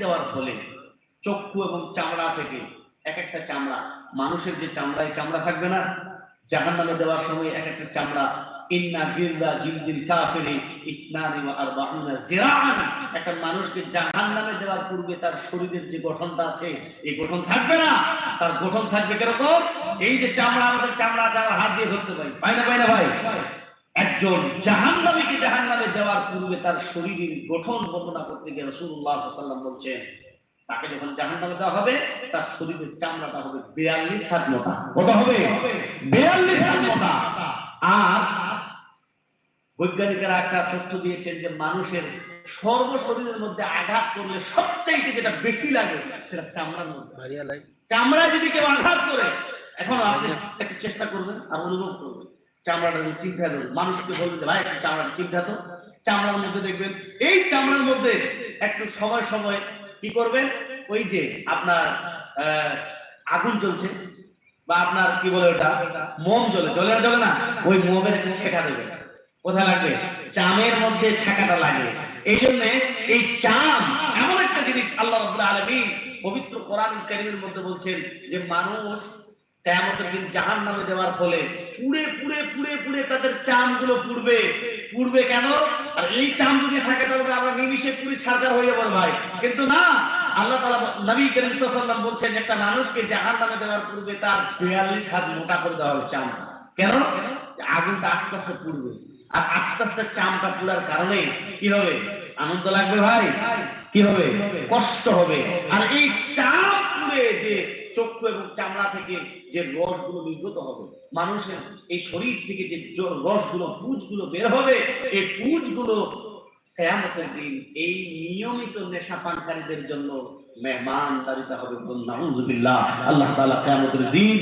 দেওয়ার ফলে চক্ষু এবং চামড়া থেকে এক একটা চামড়া, মানুষের যে চামড়া, এই চামড়া থাকবে না, জাহান্নামে দেওয়ার সময় এক একটা চামড়া, ইন্না বিল্লা জিলদিল কাফিরি ইতনানি ওয়া আরবাউনা জিরাআন, একটা মানুষকে জাহান্নামে দেওয়ার পূর্বে তার শরীরের যে গঠনটা আছে এই গঠন থাকবে না। তার গঠন থাকবে কিরকম? এই যে চামড়া, আমাদের চামড়া আছে, আমরা হাত দিয়ে ধরতে পারি, পাই না ভাই? একজন জাহান্নামীকে জাহান্নামে দেওয়ার পূর্বে তার শরীরের গঠন বর্ণনা করতে গিয়ে রাসূলুল্লাহ সাল্লাল্লাহু আলাইহি ওয়াসাল্লাম বলছেন, তাকে যখন জাহান্নামে দেওয়া হবে তার শরীরের চামড়াটা হবে 42 হাত মোটা। কত হবে? 42 হাত মোটা। আর বৈজ্ঞানিকরা একটা তথ্য দিয়েছেন যে মানুষের সর্ব শরীরের মধ্যে আঘাত করলে সবচাইতে যেটা বেশি লাগে সেটা চামড়ার মধ্যে। চামড়া যদি কেউ আঘাত করে, এখন আপনি একটু চেষ্টা করবেন আর অনুভব করবেন, চামড়াটা চিন্তা দেবেন, মানুষকে বলবেন যে ভাই একটু চামড়াটা চিন্তা তো, চামড়ার মধ্যে দেখবেন এই চামড়ার মধ্যে একটু সময় সময় কি করবেন, ওই যে আপনার আগুন জ্বলছে বা আপনার কি বলে ওটা মোম জ্বলে না, ওই মোমের একটু ছেঁকা দেবেন। কোথায় লাগবে? চামের মধ্যে ছেঁকাটা লাগে। এই জন্য এই চাম এমন একটা জিনিস, আল্লাহ রাব্বুল আলামিন পবিত্র কোরআন কারীমের মধ্যে বলছেন যে মানুষ কিয়ামতের দিন জাহান্নামে দেওয়ার ফলে পুড়ে পুড়ে পুড়ে পুড়ে তাদের চামগুলো পুড়বে কেন? আর এই চাম যদি থাকে তাহলে আমরা নিমিষে পুড়ে ছারখার হয়ে যাবো ভাই, কিন্তু না, আল্লাহ তাআলা নবী করিম সাল্লাল্লাহু আলাইহি ওয়াসাল্লাম বলছেন একটা মানুষকে জাহান্নামে দেওয়ার পূর্বে তার 42 হাত মোটা করে দেওয়া হবে চাম। কেন? আগুনটা আস্তে আস্তে পুড়বে, আর আস্তে আস্তে চামটা পুড়ার কারণে কি হবে? আনন্দ লাগবে ভাই, কি হবে? কষ্ট হবে। আর এই চাম পুড়ে যে চক্ষু এবং চামড়া থেকে যে রসগুলো নির্গত হবে, মানুষের এই শরীর থেকে যে রসগুলো, পুঁজগুলো বের হবে, এই পুঁজগুলো কিয়ামতের দিন এই নিয়মিত নেশা পানকারীদের জন্য মেহমানদারিতা হবে। নাউযুবিল্লাহ। আল্লাহ তাআলা কিয়ামতের দিন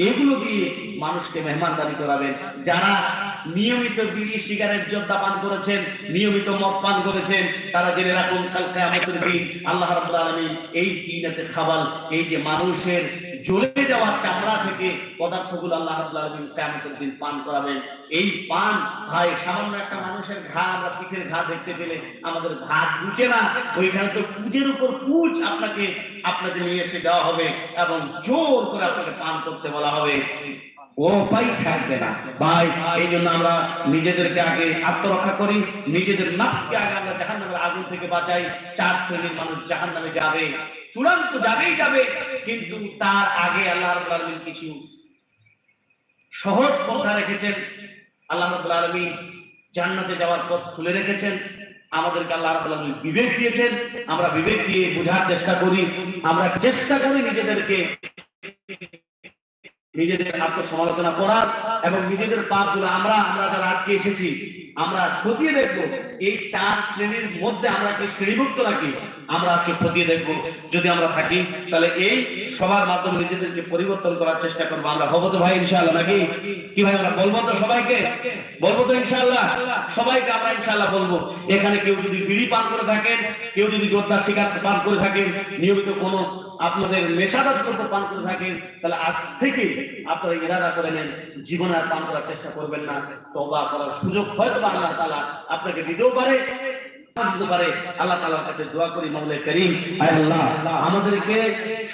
এগুলো দিয়ে মানুষকে মেহমানদারি করাবেন। যারা নিয়মিত বিড়ি সিগারেট জর্দা পান করেছেন, নিয়মিত মদ পান করেছেন, তারা জেনে রাখুন কাল কিয়ামতের দিন আল্লাহ রাব্বুল আলামিন এই তিনাতে খাবাল, এই যে মানুষের জ্বলে যাওয়া চামড়া থেকে পদার্থগুলো আল্লাহ রাব্বুল আলামিন কিয়ামতের দিন পান করাবেন। এই পান ভাই, সামান্য একটা মানুষের ঘা, আমরা পিঠের ঘা দেখতে পেলে আমাদের ভাত বুঝে না, ওইখানে তো পুজের উপর পুজ আপনাকে নিয়ে এসে দেওয়া হবে এবং জোর করে আপনাকে পান করতে বলা হবে, ও উপায় থাকবে না ভাই। এই জন্য আমরা নিজেদেরকে আগে আত্মরক্ষা করি, নিজেদের নফসকে আগে আমরা জাহান্নামের আগুন থেকে বাঁচাই। 4 শ্রেণীর মানুষ জাহান্নামে যাবে, চূড়ান্ত যাবে, কিন্তু তার আগে আল্লাহ রাব্বুল আলামিন কিছু সহজ পন্থা রেখেছেন। আল্লাহ রাব্বুল আলামিন জান্নাতে যাওয়ার পথ খুলে রেখেছেন। আমাদেরকে আল্লাহ রাব্বুল আলামিন বিবেক দিয়েছেন, আমরা বিবেক দিয়ে বোঝার চেষ্টা করি, আমরা চেষ্টা করি নিজেদের আত্মসমালোচনা করার এবং নিজেদের পাপগুলো আমরা যারা আজকে এসেছি আমরা খতিয়ে দেখবো এই 4 শ্রেণীর মধ্যে আমরা কি শ্রেণীভুক্ত নাকি, আমরা আজকে খতিয়ে দেখবো। যদি আমরা থাকি তাহলে এই সবার মাধ্যমে নিজেদেরকে পরিবর্তন করার চেষ্টা করবো। আমরা হবো তো ভাই ইনশাআল্লাহ নাকি? কি ভাই আমরা বলবো তো সবাইকে? বলবো তো ইনশাআল্লাহ? সবাইকে আমরা ইনশাআল্লাহ বলবো। এখানে কেউ যদি বিড়ি পান করে থাকেন, কেউ যদি জর্দা সিগারেট পান করে থাকেন, নিয়মিত কোনো আপনাদের নেশাদার দ্রব্য পান করে থাকেন, তাহলে আজ থেকে আপনারা ইরাদা করে নেন জীবনে আর পান করার চেষ্টা করবেন না। তওবা করার সুযোগ হয়তো আল্লাহ তাআলা আপনাকে দিতেও পারে। আল্লাহ তাআলার কাছে দোয়া করি, মাওলা করিম আয় আল্লাহ আমাদেরকে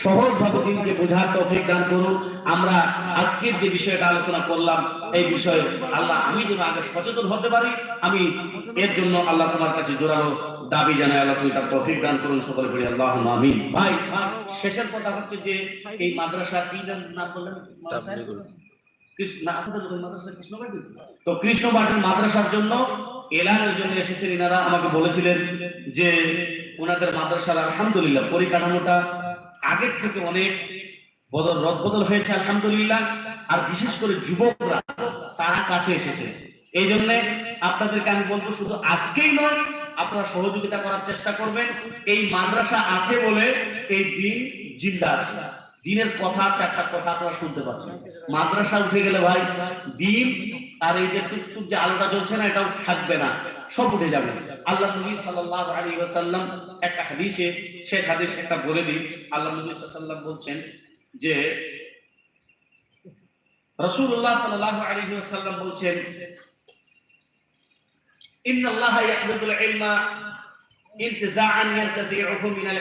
সহজভাবে দিনকে বোঝার তৌফিক দান করুন। আমরা আজকের যে বিষয়টা আলোচনা করলাম এই বিষয়ে আল্লাহ আমি যেন আগে সচেতন হতে পারি, আমি এর জন্য আল্লাহ তোমার কাছে জোরালো দাবি জানাই। আল্লাহ তুমি তার তৌফিক দান করুন, সকলে বলি আল্লাহুম্মা আমিন। ভাই শেষের কথা হচ্ছে যে এই মাদ্রাসা কি নাম বললেন? কৃষ্ণবাটির মাদ্রাসার জন্য এলানের জন্য এসেছেন এনারা। আমাকে বলেছিলেন যে ওনাদের মাদ্রাসার আলহামদুলিল্লাহ পরিকাঠামোটা আগের থেকে অনেক রদবদল হয়েছে আলহামদুলিল্লাহ। আর বিশেষ করে যুবকরা তারা কাছে এসেছে। এই জন্য আপনাদেরকে আমি বলবো শুধু আজকেই নয়, আপনারা সহযোগিতা করার চেষ্টা করবেন। এই মাদ্রাসা আছে বলে এই দিন জিন্দা আছে। দিনের কথা 4টা কথা আপনারা শুনতে পাচ্ছেন। মাদ্রাসা উঠে গেলে ভাই দিন আর এই যে টুকটুক যে আলোটা জ্বলছে না, এটাও থাকবে না, সব উঠে যাবে। আল্লাহ নবী সাল্লাল্লাহু আলাইহি ওয়াসাল্লাম একটা হাদিসে, শেষ হাদিস একটা বলে দিই। আল্লাহ নবী সাল্লাল্লাহু আলাইহি ওয়াসাল্লাম বলছেন যে রাসূলুল্লাহ সাল্লাল্লাহু আলাইহি ওয়াসাল্লাম বলছেন, ইন্নাল্লাহা ইয়াকবিদুল ইলমা ইনতিজাআন ইয়ানতাজিউহু মিনাল